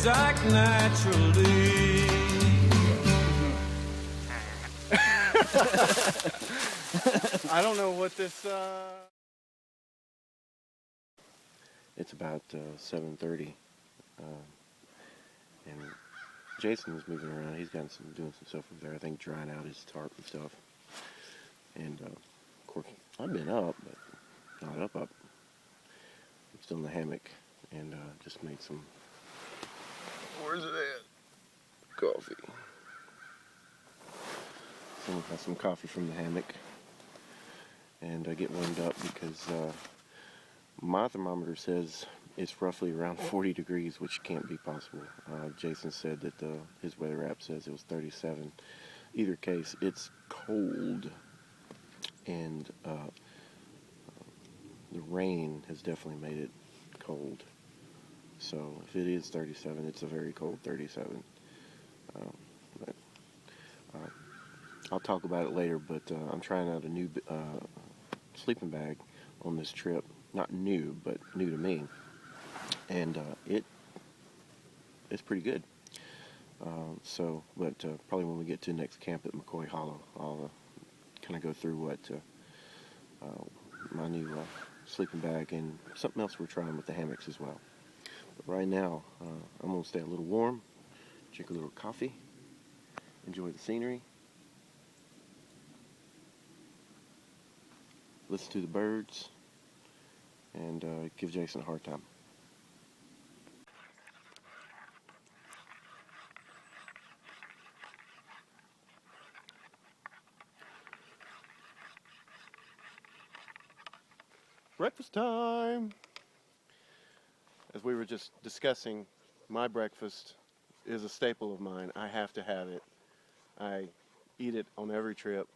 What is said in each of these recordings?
legs act naturally. I don't know what this, It's about 7:30, and Jason is moving around. He's doing some stuff over there. I think drying out his tarp and stuff. And of course, I've been up, but not up. I'm still in the hammock, and just made some. Where's it at? Coffee. Some coffee from the hammock, and I get warmed up because my thermometer says it's roughly around 40 degrees, which can't be possible. Jason said that his weather app says it was 37. Either case, it's cold, and the rain has definitely made it cold. So if it is 37, it's a very cold 37. But I'll talk about it later, but I'm trying out a new sleeping bag on this trip. Not new, but new to me. And it's pretty good. But probably when we get to next camp at McCoy Hollow, I'll kind of go through what my new sleeping bag and something else we're trying with the hammocks as well. But right now, I'm going to stay a little warm, drink a little coffee, enjoy the scenery, listen to the birds, and give Jason a hard time. Breakfast time! As we were just discussing, my breakfast is a staple of mine. I have to have it. I eat it on every trip.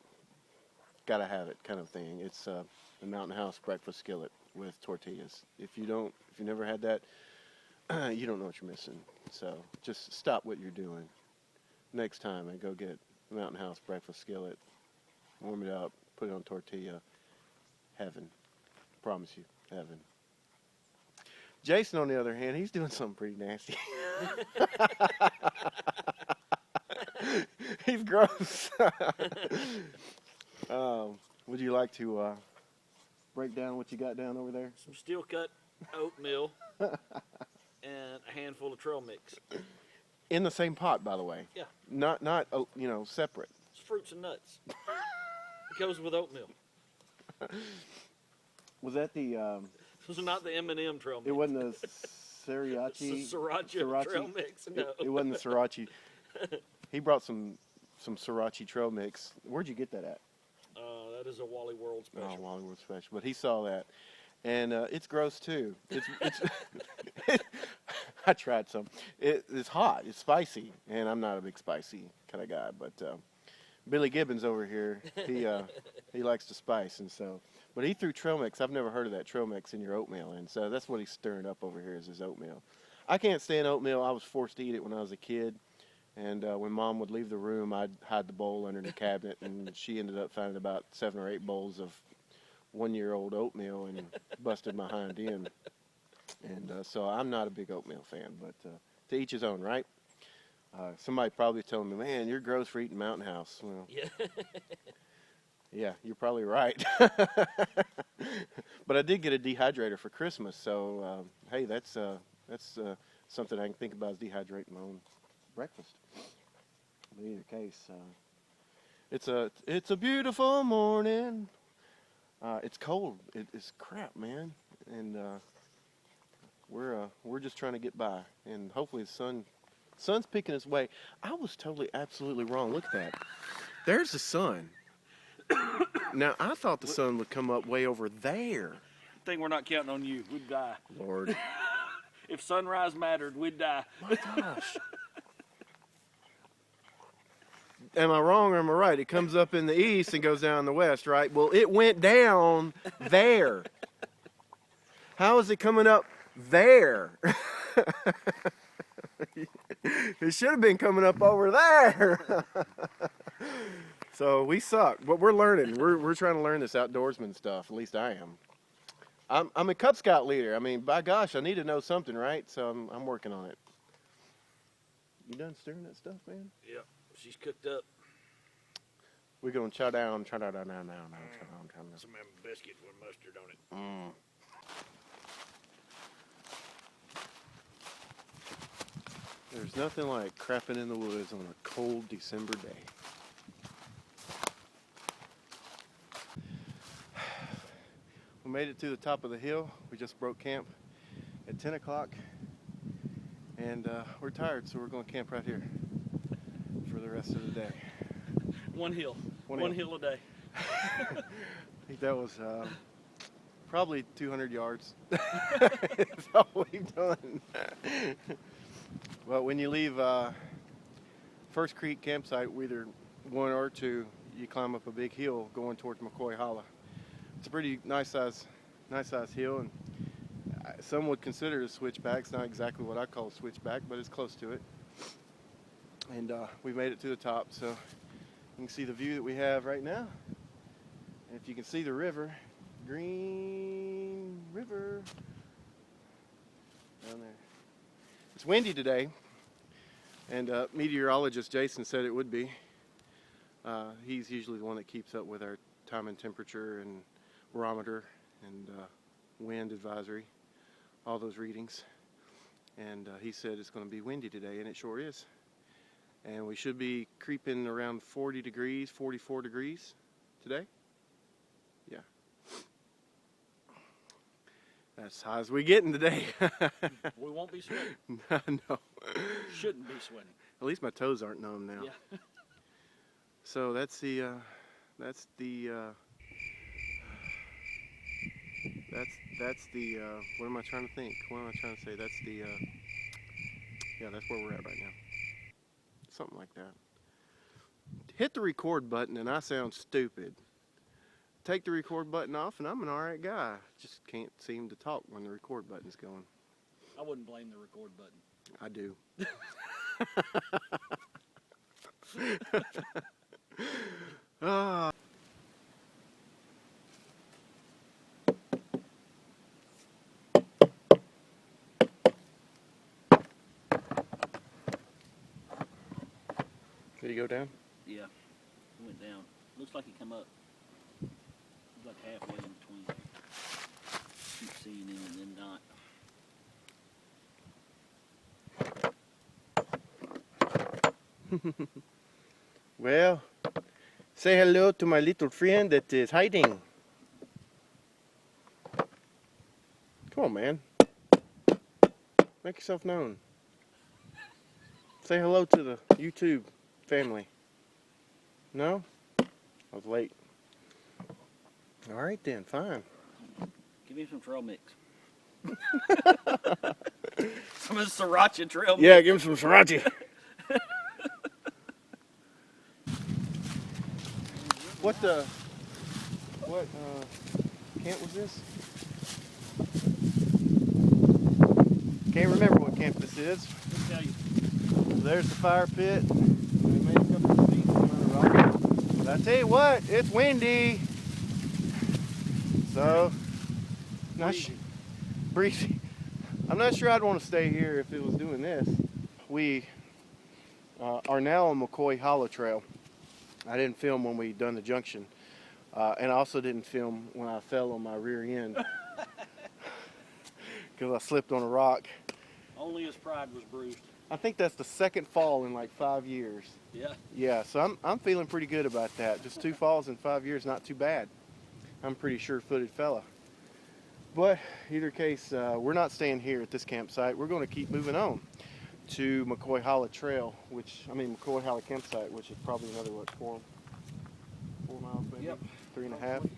Gotta have it, kind of thing. It's the Mountain House breakfast skillet with tortillas. If you never had that, you don't know what you're missing. So just stop what you're doing next time and go get the Mountain House breakfast skillet. Warm it up, put it on tortilla. Heaven. Promise you, heaven. Jason, on the other hand, he's doing something pretty nasty. He's gross. Would you like to break down what you got down over there? Some steel cut oatmeal and a handful of trail mix. In the same pot, by the way. Yeah. Not separate. It's fruits and nuts. It goes with oatmeal. Was that the? Those are not the M&M trail mix. It wasn't the sriracha. Sriracha trail mix. No. It wasn't the sriracha. He brought some sriracha trail mix. Where'd you get that at? That is a Wally World special. Oh, Wally World special. But he saw that, and it's gross too. It's I tried some. It's hot. It's spicy, and I'm not a big spicy kind of guy. But Billy Gibbons over here, he likes to spice, and so. But he threw trail mix. I've never heard of that trail mix in your oatmeal, and so that's what he's stirring up over here is his oatmeal. I can't stand oatmeal. I was forced to eat it when I was a kid, and when Mom would leave the room, I'd hide the bowl under the cabinet, and she ended up finding about 7 or 8 bowls of one-year-old oatmeal and busted my hind end. And so I'm not a big oatmeal fan, but to each his own, right? Somebody probably telling me, man, you're gross for eating Mountain House. Well, Yeah. yeah, you're probably right. But I did get a dehydrator for Christmas, so hey, that's something I can think about is dehydrating my own breakfast. But in either case, it's a beautiful morning. It's cold. It's crap, man, and we're just trying to get by, and hopefully the sun's picking its way. I was totally, absolutely wrong. Look at that. There's the sun. Now, I thought the sun would come up way over there. Good thing we're not counting on you. We'd die. Lord. If sunrise mattered, we'd die. My gosh. Am I wrong or am I right? It comes up in the east and goes down in the west, right? Well, it went down there. How is it coming up there? It should have been coming up over there. So we suck, but we're learning. We're trying to learn this outdoorsman stuff. At least I am. I'm a Cub Scout leader. I mean, by gosh, I need to know something, right? So I'm working on it. You done stirring that stuff, man? Yep, she's cooked up. We're gonna chow down, chow down. Some of them biscuits with mustard on it. Mm. There's nothing like crapping in the woods on a cold December day. We made it to the top of the hill. We just broke camp at 10 o'clock. And we're tired, so we're going to camp right here for the rest of the day. One hill. One hill a day. I think that was probably 200 yards. That's all we've done. But when you leave First Creek campsite, either one or two, you climb up a big hill going towards McCoy Hollow. It's a pretty nice size hill, and some would consider it a switchback. It's not exactly what I call a switchback, but it's close to it. And we made it to the top, so you can see the view that we have right now. And if you can see the river, Green River, down there. It's windy today, and meteorologist Jason said it would be. He's usually the one that keeps up with our time and temperature and barometer and wind advisory, all those readings. And he said it's going to be windy today, and it sure is. And we should be creeping around 40 degrees, 44 degrees today. Yeah. That's as high as we're getting today. We won't be sweating. No. Shouldn't be sweating. At least my toes aren't numb now. Yeah. So that's the what am I trying to think? What am I trying to say? That's the yeah, that's where we're at right now. Something like that. Hit the record button and I sound stupid. Take the record button off and I'm an alright guy. Just can't seem to talk when the record button's going. I wouldn't blame the record button. I do. Ah. Did he go down? Yeah, it went down. Looks like it come up. It's like halfway in between. Keep seeing him and then not. Well, say hello to my little friend that is hiding. Come on, man. Make yourself known. Say hello to the YouTube family. No? I was late. All right then, fine. Give me some trail mix. Some of the sriracha trail mix. Yeah, give him some sriracha. What camp was this? Can't remember what camp this is. I'll tell you. There's the fire pit. We made a couple of feet on the rock. But I tell you what, it's windy. So, breezy. I'm not sure I'd want to stay here if it was doing this. We are now on McCoy Hollow Trail. I didn't film when we done the junction. And I also didn't film when I fell on my rear end. Because I slipped on a rock. Only his pride was bruised. I think that's the second fall in like 5 years. Yeah. Yeah, so I'm feeling pretty good about that. Just 2 falls in 5 years, not too bad. I'm a pretty sure-footed fella. But either case, we're not staying here at this campsite. We're going to keep moving on to McCoy Hollow Trail, McCoy Hollow Campsite, which is probably another, what, 4 miles maybe? Yep. 3.5.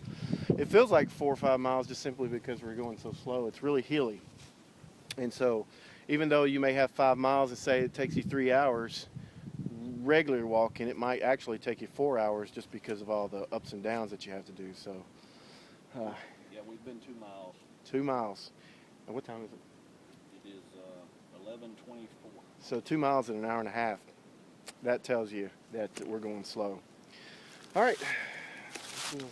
It feels like 4 or 5 miles just simply because we're going so slow. It's really hilly. And so even though you may have 5 miles and say it takes you 3 hours, regular walking, it might actually take you 4 hours just because of all the ups and downs that you have to do. So, Yeah, we've been 2 miles. 2 miles. And what time is it? It is 11:24. So 2 miles in an hour and a half. That tells you that we're going slow. All right, we'll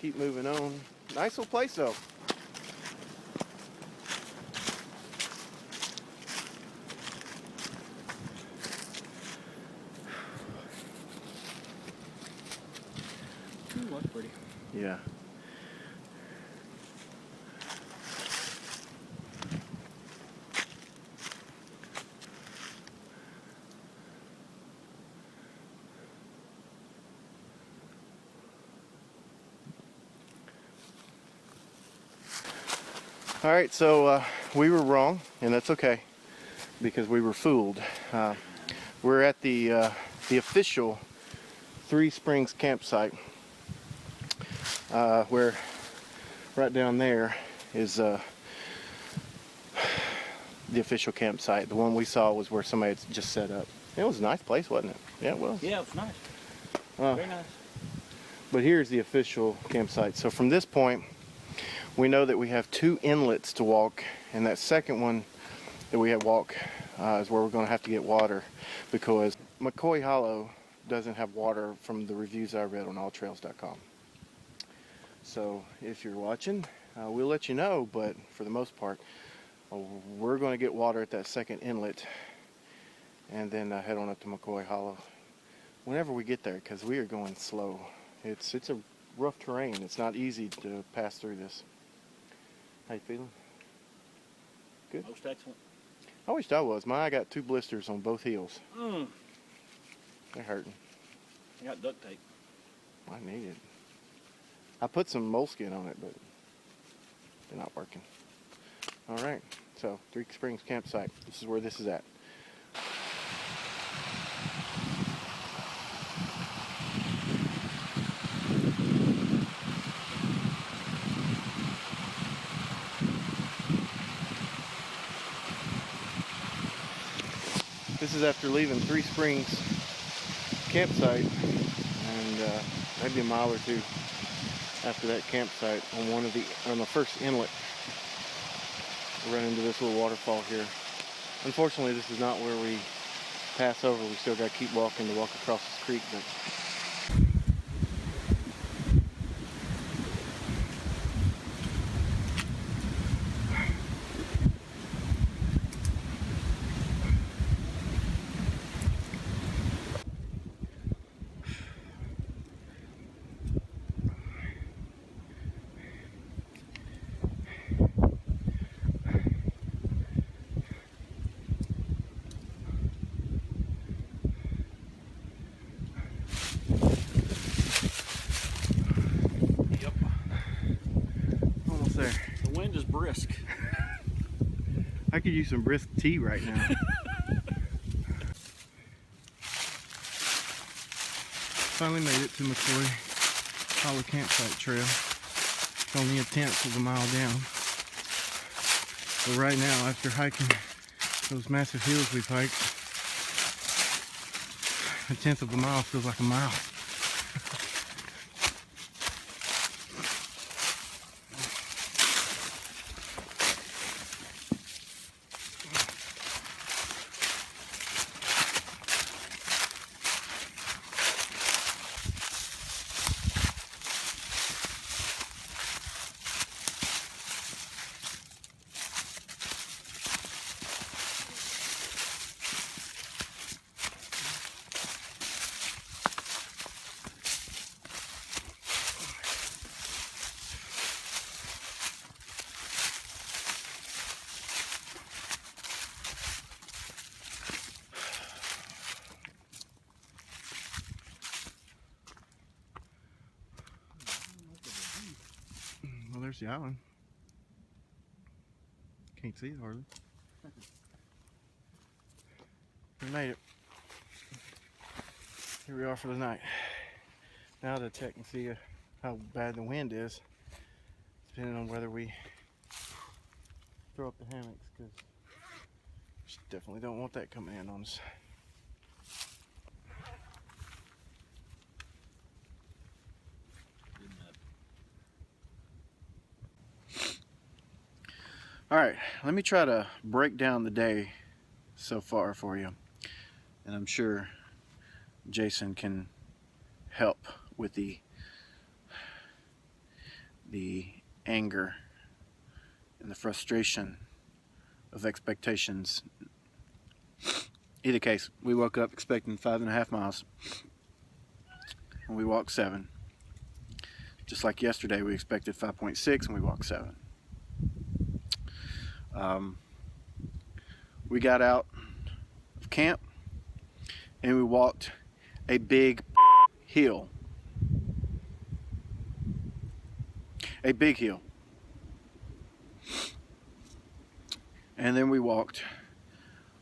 keep moving on. Nice little place though. that's pretty. Yeah. All right, so we were wrong, and that's okay, because we were fooled. We're at the official Three Springs campsite, where right down there is the official campsite. The one we saw was where somebody had just set up. It was a nice place, wasn't it? Yeah, it was. Yeah, it was nice. Very nice. But here's the official campsite. So from this point, we know that we have 2 inlets to walk, and that second one that we had walk is where we're going to have to get water, because McCoy Hollow doesn't have water from the reviews I read on alltrails.com. So if you're watching, we'll let you know, but for the most part, we're going to get water at that second inlet and then head on up to McCoy Hollow whenever we get there, because we are going slow. It's a rough terrain. It's not easy to pass through this. How you feeling? Good? Most excellent. I wished I was. I got 2 blisters on both heels. They're hurting. I got duct tape. I need it. I put some moleskin on it, but they're not working. All right, so Three Springs campsite. This is where this is at. This is after leaving Three Springs campsite, and maybe a mile or 2 after that campsite, on the first inlet, we run into this little waterfall here. Unfortunately, this is not where we pass over. We still got to keep walking to walk across this creek, but almost there. The wind is brisk. I could use some brisk tea right now. Finally made it to McCoy Hollow Campsite Trail. It's only 1/10 of a mile down. But right now, after hiking those massive hills we've hiked, 1/10 of a mile feels like a mile. Well, there's the island. Can't see it hardly. We made it. Here we are for the night. Now to check and see how bad the wind is, depending on whether we throw up the hammocks, because definitely don't want that coming in on us. All right, let me try to break down the day so far for you, and I'm sure Jason can help with the anger and the frustration of expectations. Either case, we woke up expecting 5.5 miles, and we walked 7. Just like yesterday, we expected 5.6 and we walked 7. We got out of camp and we walked a big hill. A big hill. And then we walked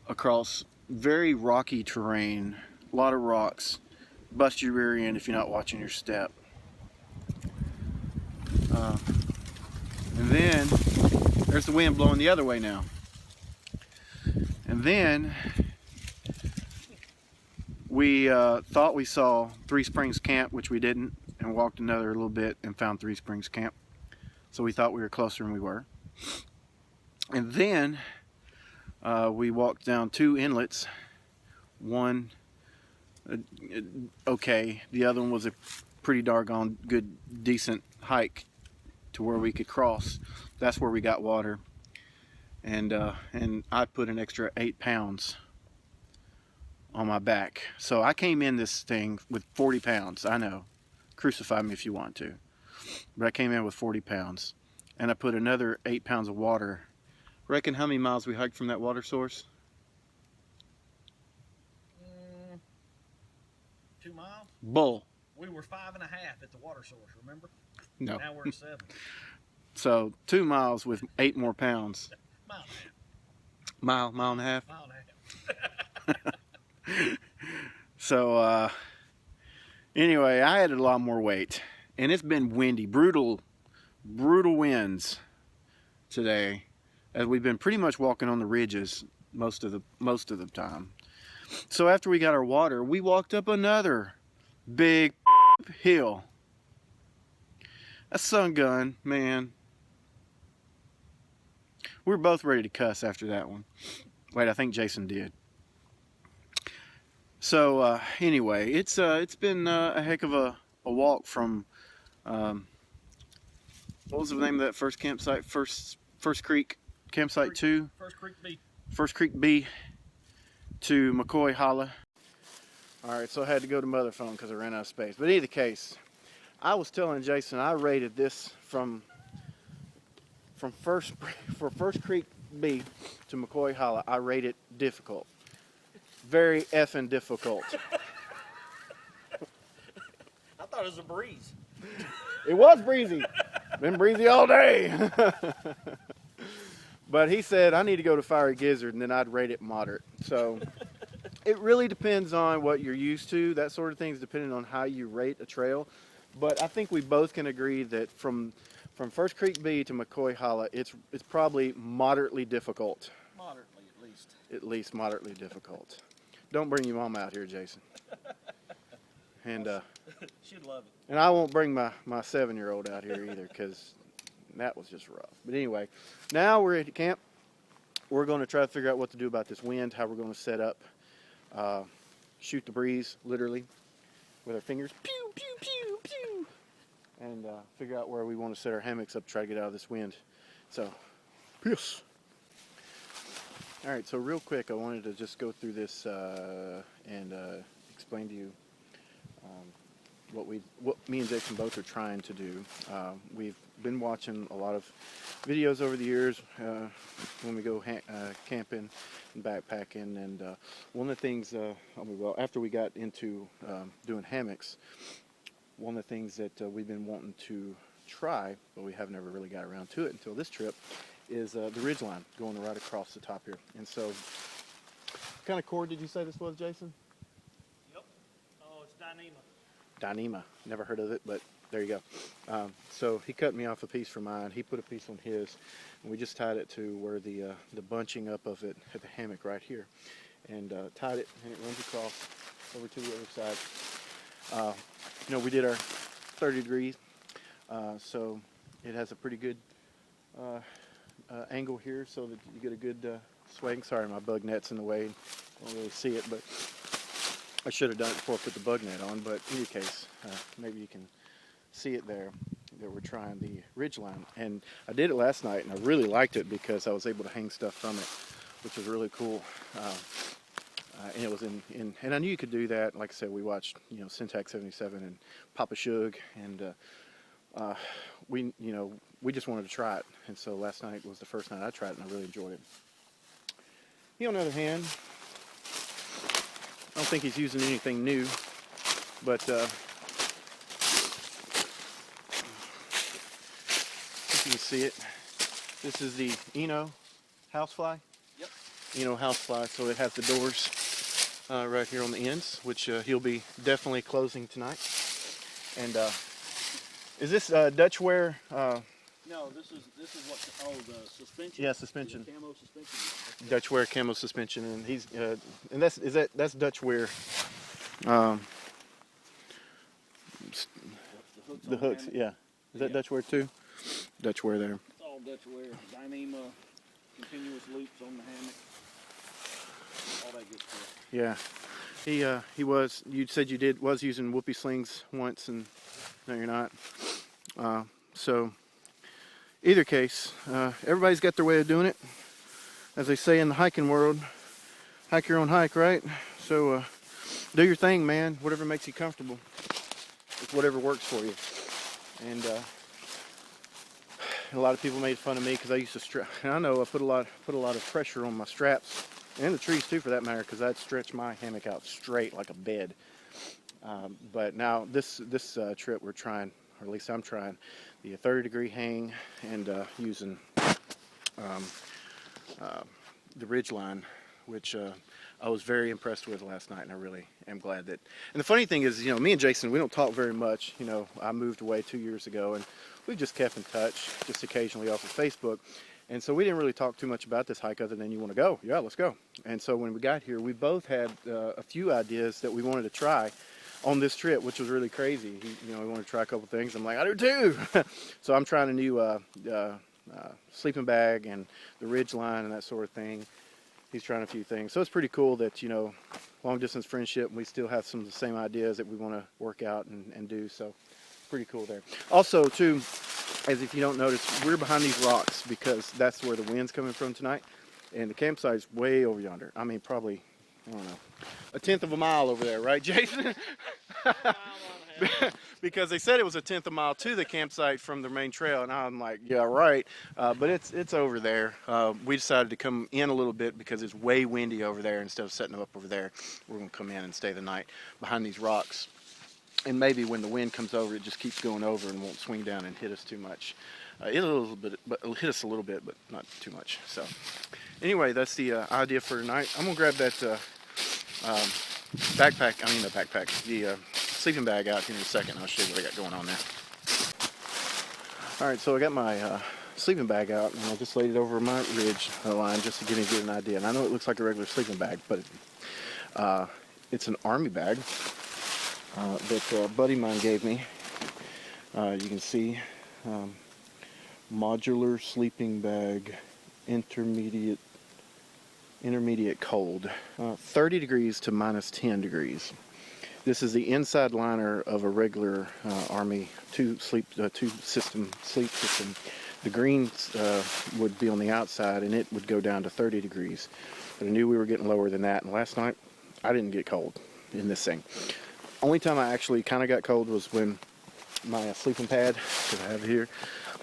across very rocky terrain, a lot of rocks. Bust your rear end if you're not watching your step. And then there's the wind blowing the other way now. And then we thought we saw Three Springs Camp, which we didn't, and walked another little bit and found Three Springs Camp. So we thought we were closer than we were. And then we walked down 2 inlets. One okay, the other one was a pretty doggone good, decent hike to where we could cross. That's where we got water. And I put an extra 8 pounds on my back. So I came in this thing with 40 pounds. I know, crucify me if you want to. But I came in with 40 pounds. And I put another 8 pounds of water. Reckon how many miles we hiked from that water source? 2 miles? Bull. We were 5.5 at the water source, remember? No. Now we're at 7. So 2 miles with 8 more pounds. Mile and a half. Mile and a half. Mile and a half. So anyway, I had a lot more weight, and it's been windy, brutal winds today, as we've been pretty much walking on the ridges most of the time. So after we got our water, we walked up another big hill. A sun gun, man. We were both ready to cuss after that one. Wait, I think Jason did. So anyway, it's been a heck of a walk from what was the name of that first campsite? First Creek campsite 2. First Creek B to McCoy Hollow. All right, so I had to go to mother phone because I ran out of space. But in either case, I was telling Jason I rated this from First Creek B to McCoy Hollow. I rate it difficult. Very effing difficult. I thought it was a breeze. It was breezy. Been breezy all day. But he said I need to go to Fiery Gizzard and then I'd rate it moderate. So it really depends on what you're used to. That sort of thing is depending on how you rate a trail. But I think we both can agree that from First Creek B to McCoy Hollow, it's probably moderately difficult. Moderately, at least. At least moderately difficult. Don't bring your mom out here, Jason. And she'd love it. And I won't bring my 7-year-old out here either, because that was just rough. But anyway, now we're at camp. We're going to try to figure out what to do about this wind, how we're going to set up, shoot the breeze, literally, with our fingers, pew, pew, pew, pew, and figure out where we want to set our hammocks up to try to get out of this wind. So, peace. All right, so real quick, I wanted to just go through this and explain to you what me and Jason both are trying to do. We've been watching a lot of videos over the years when we go camping and backpacking, and one of the things, well, after we got into doing hammocks, one of the things that we've been wanting to try, but we have never really got around to it until this trip, is the ridge line going right across the top here. And so, what kind of cord did you say this was, Jason? Yep. Oh, it's Dyneema. Dyneema. Never heard of it, but there you go. So he cut me off a piece for mine. He put a piece on his, and we just tied it to where the bunching up of it at the hammock right here, and tied it, and it runs across over to the other side. You know, we did our 30 degrees, so it has a pretty good angle here, so that you get a good swing. Sorry, my bug net's in the way. Don't really see it, but I should have done it before I put the bug net on. But in any case, maybe you can see it there. That we're trying the ridge line, and I did it last night, and I really liked it because I was able to hang stuff from it, which was really cool. And it was and I knew you could do that. Like I said, we watched, Syntax 77 and Papa Shug, and we just wanted to try it. And so last night was the first night I tried it, and I really enjoyed it. He, on the other hand, I don't think he's using anything new, but you can see it. This is the Eno housefly. Yep. Eno housefly, so it has the doors right here on the ends, which he'll be definitely closing tonight. And is this Dutch wear? No, this is what the suspension. Yeah, suspension. The camo suspension. Dutch wear camo suspension, and he's and that's Dutch wear. The hooks, yeah. Is that Dutch wear too? Dutch wear there. It's all Dutch wear. Dyneema, continuous loops on the hammock. All that good stuff. Yeah. You said you was using whoopee slings once, and no, you're not. So, either case, everybody's got their way of doing it. As they say in the hiking world, hike your own hike, right? So, do your thing, man. Whatever makes you comfortable. It's whatever works for you. And a lot of people made fun of me because I used to strap. I know I put a lot of pressure on my straps and the trees too, for that matter, because I'd stretch my hammock out straight like a bed. But now this trip we're trying, or at least I'm trying, the 30-degree hang and using the ridge line, which I was very impressed with last night, and I really am glad that. And the funny thing is, me and Jason, we don't talk very much. I moved away 2 years ago, and we've just kept in touch, just occasionally off of Facebook. And so we didn't really talk too much about this hike other than, you want to go? Yeah, let's go. And so when we got here, we both had a few ideas that we wanted to try on this trip, which was really crazy. We wanted to try a couple things. I'm like, I do too. So I'm trying a new sleeping bag and the ridge line and that sort of thing. He's trying a few things. So it's pretty cool that, long distance friendship, we still have some of the same ideas that we want to work out and do. So pretty cool there. Also, too, as if you don't notice, we're behind these rocks because that's where the wind's coming from tonight. And the campsite's way over yonder. I mean, probably, I don't know, 1/10 of a mile over there, right, Jason? Because they said it was 1/10 of a mile to the campsite from the main trail, and I'm like, yeah, right. But it's over there. We decided to come in a little bit because it's way windy over there. Instead of setting up over there, we're going to come in and stay the night behind these rocks. And maybe when the wind comes over, it just keeps going over and won't swing down and hit us too much. It'll hit us a little bit, but not too much. So anyway, that's the idea for tonight. I'm going to grab that the sleeping bag out here in a second. I'll show you what I got going on there. All right, so I got my sleeping bag out, and I just laid it over my ridge line just to get an idea. And I know it looks like a regular sleeping bag, but it's an army bag that a buddy of mine gave me. You can see modular sleeping bag, intermediate cold, 30 degrees to -10 degrees. This is the inside liner of a regular Army sleep system. The green would be on the outside, and it would go down to 30 degrees. But I knew we were getting lower than that, and last night I didn't get cold in this thing. Only time I actually kind of got cold was when my sleeping pad, that I have here,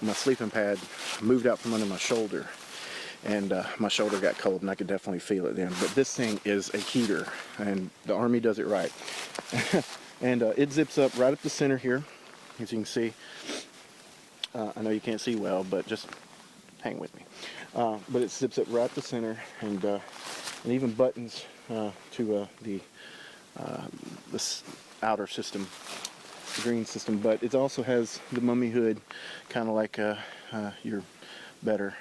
my sleeping pad moved out from under my shoulder. And my shoulder got cold, and I could definitely feel it then. But this thing is a heater, and the Army does it right. And it zips up right up the center here, as you can see. I know you can't see well, but just hang with me. But it zips up right up the center, and even buttons to the outer system, the green system. But it also has the mummy hood, kind of like your better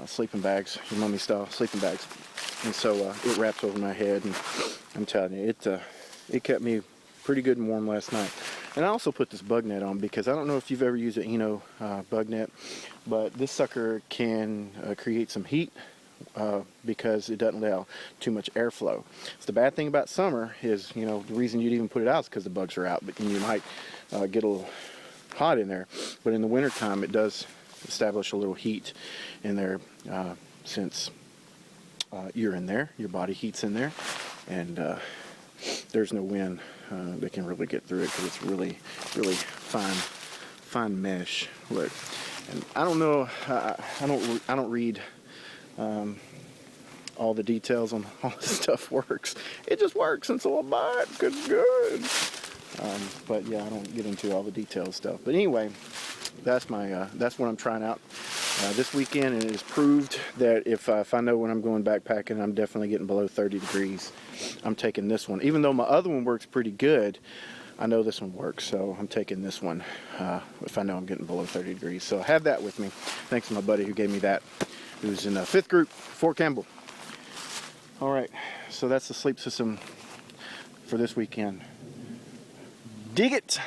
sleeping bags, your mummy style sleeping bags. And so it wraps over my head, and I'm telling you, it kept me pretty good and warm last night. And I also put this bug net on because I don't know if you've ever used an bug net, but this sucker can create some heat because it doesn't allow too much airflow. So the bad thing about summer is, the reason you'd even put it out is because the bugs are out, but you might get a little hot in there. But in the wintertime, it does establish a little heat in there since you're in there, your body heats in there, and there's no wind that can really get through it because it's really, really find mesh. Look, and I don't know. I don't read all the details on how this stuff works. It just works, and so I buy it. Good. But yeah, I don't get into all the details stuff. But anyway, that's what I'm trying out this weekend, and it has proved that if I know when I'm going backpacking, I'm definitely getting below 30 degrees. I'm taking this one, even though my other one works pretty good. I know this one works, so I'm taking this one if I know I'm getting below 30 degrees. So I have that with me. Thanks to my buddy who gave me that, who's in the 5th group, Fort Campbell. All right, so that's the sleep system for this weekend. Dig it!